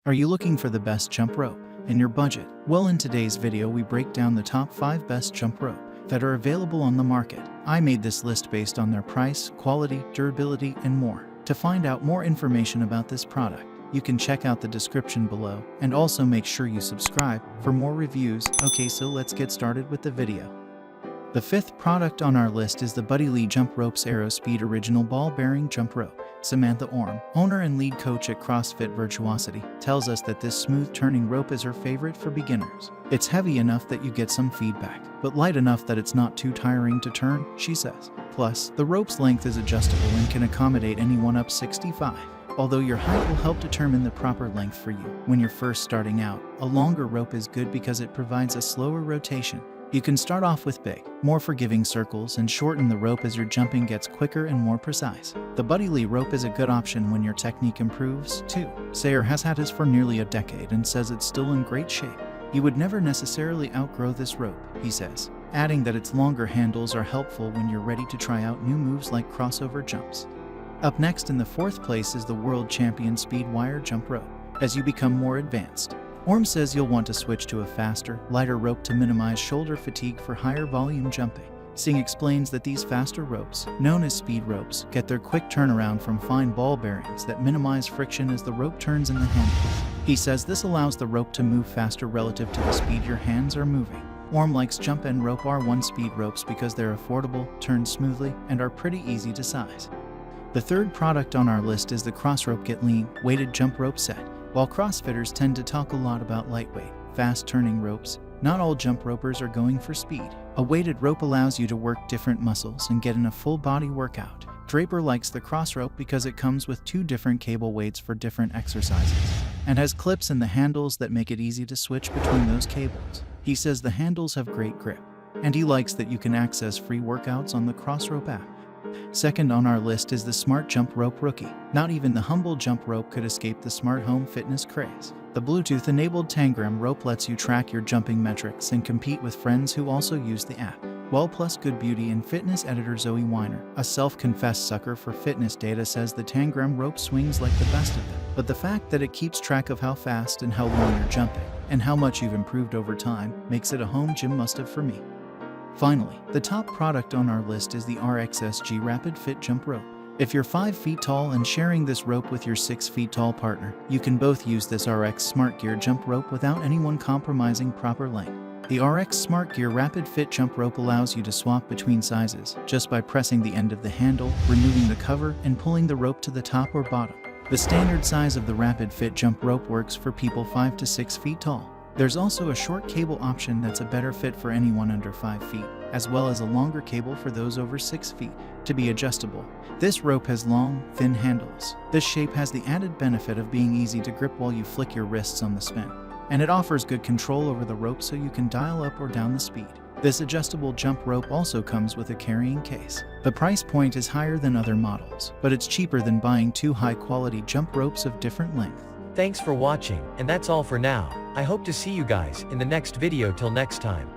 Are you looking for the best jump rope in your budget? Well, in today's video we break down the top 5 best jump rope that are available on the market. I made this list based on their price, quality, durability, and more. To find out more information about this product, you can check out the description below, and also make sure you subscribe for more reviews. Okay, so let's get started with the video. The 5th product on our list is the Buddy Lee Jump Ropes Aero Speed Original Ball Bearing Jump Rope. Samantha Orm, owner and lead coach at CrossFit Virtuosity, tells us that this smooth turning rope is her favorite for beginners. It's heavy enough that you get some feedback, but light enough that it's not too tiring to turn, she says. Plus, the rope's length is adjustable and can accommodate anyone up 65. Although your height will help determine the proper length for you. When you're first starting out, a longer rope is good because it provides a slower rotation. You can start off with big, more forgiving circles and shorten the rope as your jumping gets quicker and more precise. The Buddy Lee rope is a good option when your technique improves, too. Sayer has had his for nearly a decade and says it's still in great shape. You would never necessarily outgrow this rope, he says, adding that its longer handles are helpful when you're ready to try out new moves like crossover jumps. Up next in the 4th place is the World Champion Speed Wire Jump Rope. As you become more advanced, Orm says you'll want to switch to a faster, lighter rope to minimize shoulder fatigue for higher volume jumping. Singh explains that these faster ropes, known as speed ropes, get their quick turnaround from fine ball bearings that minimize friction as the rope turns in the handles. He says this allows the rope to move faster relative to the speed your hands are moving. Orm likes Jump and Rope R1 speed ropes because they're affordable, turn smoothly, and are pretty easy to size. The 3rd product on our list is the Crossrope Get Lean Weighted Jump Rope Set. While CrossFitters tend to talk a lot about lightweight, fast-turning ropes, not all jump ropers are going for speed. A weighted rope allows you to work different muscles and get in a full-body workout. Draper likes the Crossrope because it comes with 2 different cable weights for different exercises, and has clips in the handles that make it easy to switch between those cables. He says the handles have great grip, and he likes that you can access free workouts on the Crossrope app. 2nd on our list is the Smart Jump Rope Rookie. Not even the humble jump rope could escape the smart home fitness craze. The Bluetooth-enabled Tangram rope lets you track your jumping metrics and compete with friends who also use the app. Well, plus Good Beauty and fitness editor Zoe Weiner, a self-confessed sucker for fitness data, says the Tangram rope swings like the best of them. But the fact that it keeps track of how fast and how long you're jumping, and how much you've improved over time, makes it a home gym must-have for me. Finally, the top product on our list is the RXSG RapidFit Jump Rope. If you're 5 feet tall and sharing this rope with your 6 feet tall partner, you can both use this RX Smart Gear Jump Rope without anyone compromising proper length. The RX Smart Gear RapidFit Jump Rope allows you to swap between sizes just by pressing the end of the handle, removing the cover, and pulling the rope to the top or bottom. The standard size of the RapidFit Jump Rope works for people 5 to 6 feet tall. There's also a short cable option that's a better fit for anyone under 5 feet, as well as a longer cable for those over 6 feet, to be adjustable. This rope has long, thin handles. This shape has the added benefit of being easy to grip while you flick your wrists on the spin, and it offers good control over the rope so you can dial up or down the speed. This adjustable jump rope also comes with a carrying case. The price point is higher than other models, but it's cheaper than buying 2 high-quality jump ropes of different length. Thanks for watching, and that's all for now. I hope to see you guys in the next video. Till next time.